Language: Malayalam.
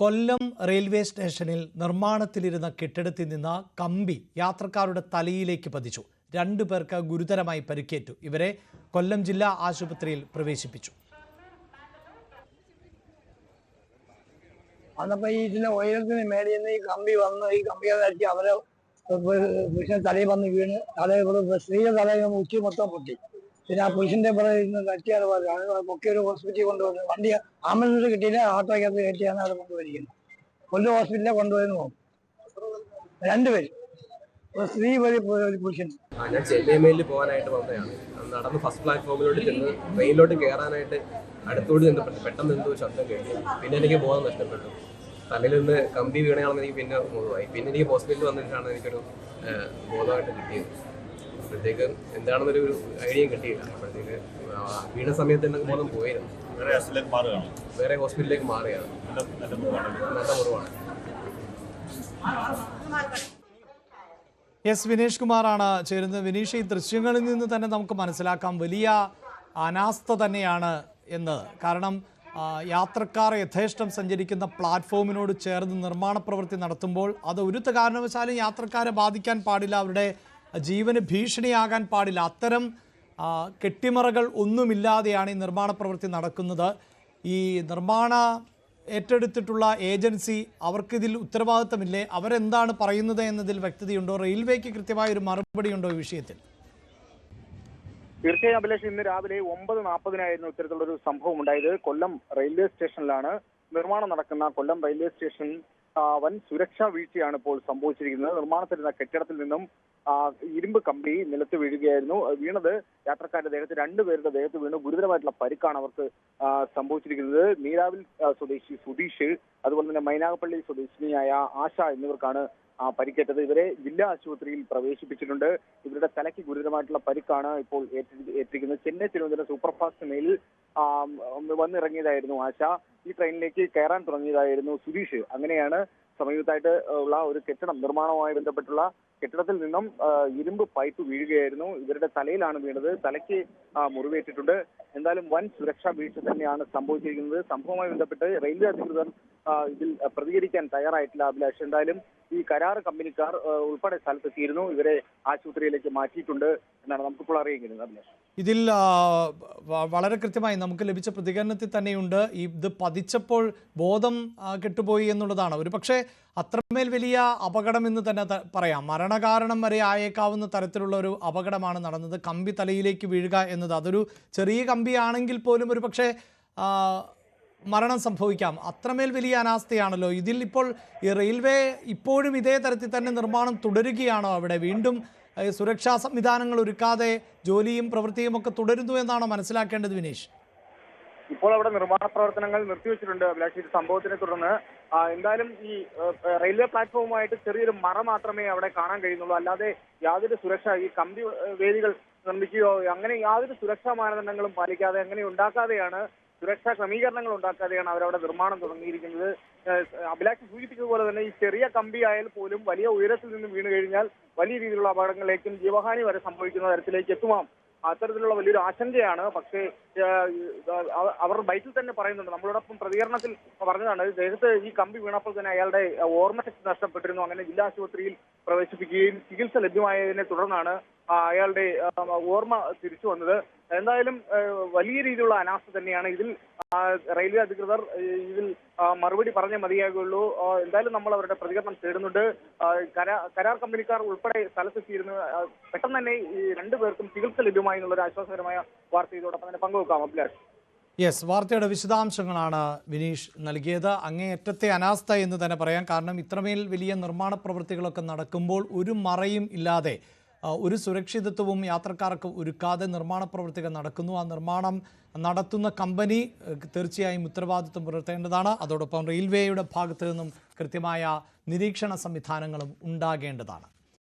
കൊല്ലം റെയിൽവേ സ്റ്റേഷനിൽ നിർമ്മാണത്തിലിരുന്ന കെട്ടിടത്തിൽ നിന്ന് കമ്പി യാത്രക്കാരുടെ തലയിലേക്ക് പതിച്ചു. 2 പേർക്ക് ഗുരുതരമായി പരിക്കേറ്റു. ഇവരെ കൊല്ലം ജില്ലാ ആശുപത്രിയിൽ പ്രവേശിപ്പിച്ചു. അന്നപ്പോ ഇതിന്റെ ഉയരത്തിന് മേടിയിൽ നിന്ന് ഈ കമ്പി വന്ന് ഈ കമ്പിയെ അടിച്ച് അവരെ പുരുഷൻ തലയിൽ വന്ന് വീണ് സ്ത്രീയുടെ തലയിൽ ഉച്ച മൊത്തം പൊട്ടി. പിന്നെ ആ പുരുഷന്റെ പുറകെ തട്ടിയാണ് പൊക്കി ഒരു ഹോസ്പിറ്റലിൽ കൊണ്ടുവന്ന് വണ്ടി ആംബുലൻസ് കിട്ടിയില്ല, ഓട്ടോയ്ക്കകത്ത് കയറ്റിയാണ് അവിടെ കൊണ്ടുവരിക്കുന്നത്. കൊല്ലം ഹോസ്പിറ്റലിൽ കൊണ്ടുപോയെന്ന് പോകും. 2 പേര്, ഒരു സ്ത്രീ ഒരു പുരുഷൻ. ഞാൻ ചെന്നൈയിൽ പോകാനായിട്ട് വന്നതാണ്. നടന്ന് ഫസ്റ്റ് പ്ലാറ്റ്ഫോമിലോട്ട് ചെന്ന് ട്രെയിനിലോട്ട് കയറാനായിട്ട് അടുത്തോട് നിന്നപ്പെട്ടു. പെട്ടെന്ന് എന്തോ ശബ്ദം കേട്ടു. പിന്നെ എനിക്ക് ബോധം നഷ്ടപ്പെട്ടു. തലയിൽ നിന്ന് കമ്പി വീണയാണെന്ന് എനിക്ക് പിന്നെ ബോധമായി. പിന്നെ എനിക്ക് ഹോസ്പിറ്റലിൽ വന്നിട്ടാണ് എനിക്കൊരു ബോധമായിട്ട് കിട്ടിയത്. അപ്പോഴത്തേക്ക് എന്താണെന്നൊരു ഐഡിയയും കിട്ടിയില്ല. അപ്പോഴത്തേക്ക് വീണ സമയത്ത് തന്നെ ബോധം പോയിരുന്നു. വേറെ ഹോസ്പിറ്റലിലേക്ക് മാറുകയാണ്. നല്ല മുറിവാണ്. എസ് വിനേഷ് കുമാറാണ് ചേരുന്നത്. വിനീഷ്, ഈ ദൃശ്യങ്ങളിൽ നിന്ന് തന്നെ നമുക്ക് മനസ്സിലാക്കാം വലിയ അനാസ്ഥ തന്നെയാണ് എന്ന്. കാരണം യാത്രക്കാർ യഥേഷ്ടം സഞ്ചരിക്കുന്ന പ്ലാറ്റ്ഫോമിനോട് ചേർന്ന് നിർമ്മാണ പ്രവൃത്തി നടത്തുമ്പോൾ അത് ഒരു കാരണവശാലും യാത്രക്കാരെ ബാധിക്കാൻ പാടില്ല, അവരുടെ ജീവന് ഭീഷണിയാകാൻ പാടില്ല. അത്തരം കെട്ടിമറകൾ ഒന്നുമില്ലാതെയാണ് ഈ നിർമ്മാണ പ്രവൃത്തി നടക്കുന്നത്. ഈ നിർമ്മാണ ഏറ്റെടുത്തിട്ടുള്ള ഏജൻസി അവർക്കിതിൽ ഉത്തരവാദിത്തമില്ലേ? അവരെന്താണ് പറയുന്നത് എന്നതിൽ വ്യക്തതയുണ്ടോ? റെയിൽവേക്ക് കൃത്യമായ ഒരു മറുപടി ഉണ്ടോ ഈ വിഷയത്തിൽ? തീർച്ചയായും അഭിലാഷ്, ഇന്ന് രാവിലെ 9:40 ഇത്തരത്തിലുള്ളൊരു സംഭവം ഉണ്ടായത്. കൊല്ലം റെയിൽവേ സ്റ്റേഷനിലാണ്. നിർമ്മാണം നടക്കുന്ന കൊല്ലം റെയിൽവേ സ്റ്റേഷൻ വൻ സുരക്ഷാ വീഴ്ചയാണ് ഇപ്പോൾ സംഭവിച്ചിരിക്കുന്നത്. നിർമ്മാണത്തിലിരുന്ന കെട്ടിടത്തിൽ നിന്നും ഇരുമ്പ് കമ്പി നിലത്ത് വീഴുകയായിരുന്നു. വീണത് യാത്രക്കാരുടെ ദേഹത്ത്, 2 പേരുടെ ദേഹത്ത് വീണു. ഗുരുതരമായിട്ടുള്ള പരിക്കാണ് അവർക്ക് സംഭവിച്ചിരിക്കുന്നത്. നീരാവിൽ സ്വദേശി സുധീഷ്, അതുപോലെ തന്നെ മൈനാഗപ്പള്ളി സ്വദേശിനിയായ ആശ എന്നിവർക്കാണ് പരിക്കേറ്റത്. ഇവരെ ജില്ലാ ആശുപത്രിയിൽ പ്രവേശിപ്പിച്ചിട്ടുണ്ട്. ഇവരുടെ തലയ്ക്ക് ഗുരുതരമായിട്ടുള്ള പരിക്കാണ് ഇപ്പോൾ ഏറ്റിരിക്കുന്നത്. ചെന്നൈ തിരുവനന്തപുരം സൂപ്പർഫാസ്റ്റ് മെയിലിൽ വന്നിറങ്ങിയതായിരുന്നു ആശ. ഈ ട്രെയിനിലേക്ക് കയറാൻ തുടങ്ങിയതായിരുന്നു സുധീഷ്. അങ്ങനെയാണ് സമീപത്തായിട്ട് ഉള്ള ഒരു കെട്ടിടം, നിർമ്മാണവുമായി ബന്ധപ്പെട്ടുള്ള കെട്ടിടത്തിൽ നിന്നും ഇരുമ്പ് പൈപ്പ് വീഴുകയായിരുന്നു. ഇവരുടെ തലയിലാണ് വീണത്. തലയ്ക്ക് മുറിവേറ്റിട്ടുണ്ട്. എന്തായാലും വൻ സുരക്ഷാ വീഴ്ച തന്നെയാണ് സംഭവിച്ചിരിക്കുന്നത്. സംഭവവുമായി ബന്ധപ്പെട്ട് റെയിൽവേ അധികൃതർ ഇതിൽ പ്രതികരിക്കാൻ തയ്യാറായിട്ടില്ല അഭിലാഷ്. എന്തായാലും ഈ കരാർ കമ്പനിക്കാർ ഉൾപ്പെടെ സ്ഥലത്തെത്തിയിരുന്നു. ഇവരെ ആശുപത്രിയിലേക്ക് മാറ്റിയിട്ടുണ്ട് എന്നാണ് നമുക്കിപ്പോൾ അറിയിക്കുന്നത് അഭിലാഷ്. ഇതിൽ വളരെ കൃത്യമായി നമുക്ക് ലഭിച്ച പ്രതികരണത്തിൽ തന്നെയുണ്ട് ഇത് പതിച്ചപ്പോൾ ബോധം കെട്ടുപോയി എന്നുള്ളതാണ്. ഒരു പക്ഷേ അത്രമേൽ വലിയ അപകടമെന്ന് തന്നെ പറയാം. മരണകാരണം വരെ ആയേക്കാവുന്ന തരത്തിലുള്ള ഒരു അപകടമാണ് നടന്നത്. കമ്പി തലയിലേക്ക് വീഴുക എന്നത്, അതൊരു ചെറിയ കമ്പിയാണെങ്കിൽ പോലും ഒരു പക്ഷേ മരണം സംഭവിക്കാം. അത്രമേൽ വലിയ അനാസ്ഥയാണല്ലോ ഇതിൽ. ഇപ്പോൾ ഈ റെയിൽവേ ഇപ്പോഴും ഇതേ തരത്തിൽ തന്നെ നിർമ്മാണം തുടരുകയാണോ? അവിടെ വീണ്ടും സുരക്ഷാ സംവിധാനങ്ങൾ ഒരുക്കാതെ ജോലിയും പ്രവൃത്തിയും ഒക്കെ തുടരുന്നു എന്നാണോ മനസ്സിലാക്കേണ്ടത് വിനീഷ്? ഇപ്പോൾ അവിടെ നിർമ്മാണ പ്രവർത്തനങ്ങൾ നിർത്തിവെച്ചിട്ടുണ്ട് അഭിലാഷ്. ഈ സംഭവത്തിനെ തുടർന്ന് എന്തായാലും ഈ റെയിൽവേ പ്ലാറ്റ്ഫോമുമായിട്ട് ചെറിയൊരു മറ മാത്രമേ അവിടെ കാണാൻ കഴിയുന്നുള്ളൂ. അല്ലാതെ യാതൊരു സുരക്ഷ, ഈ കമ്പി വേദികൾ നിർമ്മിക്കുകയോ അങ്ങനെ യാതൊരു സുരക്ഷാ മാനദണ്ഡങ്ങളും പാലിക്കാതെ, അങ്ങനെ ഉണ്ടാക്കാതെയാണ്, സുരക്ഷാ ക്രമീകരണങ്ങൾ ഉണ്ടാക്കാതെയാണ് അവരവിടെ നിർമ്മാണം തുടങ്ങിയിരിക്കുന്നത്. അഭിലാഷ് സൂചിപ്പിച്ചതുപോലെ തന്നെ ഈ ചെറിയ കമ്പി ആയാൽ പോലും വലിയ ഉയരത്തിൽ നിന്ന് വീണ് കഴിഞ്ഞാൽ വലിയ രീതിയിലുള്ള അപകടങ്ങളിലേക്കും ജീവഹാനി വരെ സംഭവിക്കുന്ന തരത്തിലേക്ക് എത്തുമാം. അത്തരത്തിലുള്ള വലിയൊരു ആശങ്കയാണ്. പക്ഷേ അവർ ബൈക്കിൽ തന്നെ പറയുന്നുണ്ട്, നമ്മളോടൊപ്പം പ്രതികരണത്തിൽ പറഞ്ഞതാണ്, ദേഹത്ത് ഈ കമ്പി വീണപ്പോൾ തന്നെ അയാളുടെ ഓർമ്മശക്തി നഷ്ടപ്പെട്ടിരുന്നു. അങ്ങനെ ജില്ലാ ആശുപത്രിയിൽ പ്രവേശിപ്പിക്കുകയും ചികിത്സ ലഭ്യമായതിനെ തുടർന്നാണ് അയാളുടെ ഓർമ്മ തിരിച്ചു വന്നത്. എന്തായാലും വലിയ രീതിയിലുള്ള അനാസ്ഥ തന്നെയാണ് ഇതിൽ. റെയിൽവേ അധികൃതർ ഇതിൽ മറുപടി പറഞ്ഞേ മതിയാകുള്ളൂ. എന്തായാലും നമ്മൾ അവരുടെ പ്രതികരണം തേടുന്നുണ്ട്. കരാർ കമ്പനിക്കാർ ഉൾപ്പെടെ സ്ഥലത്തെത്തിയിരുന്നു. പെട്ടെന്ന് തന്നെ ഈ 2 പേർക്കും ചികിത്സ ലഭ്യമായി എന്നുള്ളൊരു ആശ്വാസകരമായ വാർത്ത ഇതോടൊപ്പം തന്നെ പങ്കുവെക്കാം അഭിലാഷ്. യെസ്, വാർത്തയുടെ വിശദാംശങ്ങളാണ് വിനീഷ് നൽകിയത്. അങ്ങേയറ്റത്തെ അനാസ്ഥ എന്ന് തന്നെ പറയാം. കാരണം ഇത്രമേൽ വലിയ നിർമ്മാണ പ്രവൃത്തികളൊക്കെ നടക്കുമ്പോൾ ഒരു മറയും ഇല്ലാതെ, ഒരു സുരക്ഷിതത്വവും യാത്രക്കാർക്ക് ഒരുക്കാതെ നിർമ്മാണ പ്രവൃത്തികൾ നടക്കുന്നു. ആ നിർമ്മാണം നടത്തുന്ന കമ്പനി തീർച്ചയായും ഉത്തരവാദിത്വം പുലർത്തേണ്ടതാണ്. അതോടൊപ്പം റെയിൽവേയുടെ ഭാഗത്തു നിന്നും കൃത്യമായ നിരീക്ഷണ സംവിധാനങ്ങളും ഉണ്ടാകേണ്ടതാണ്.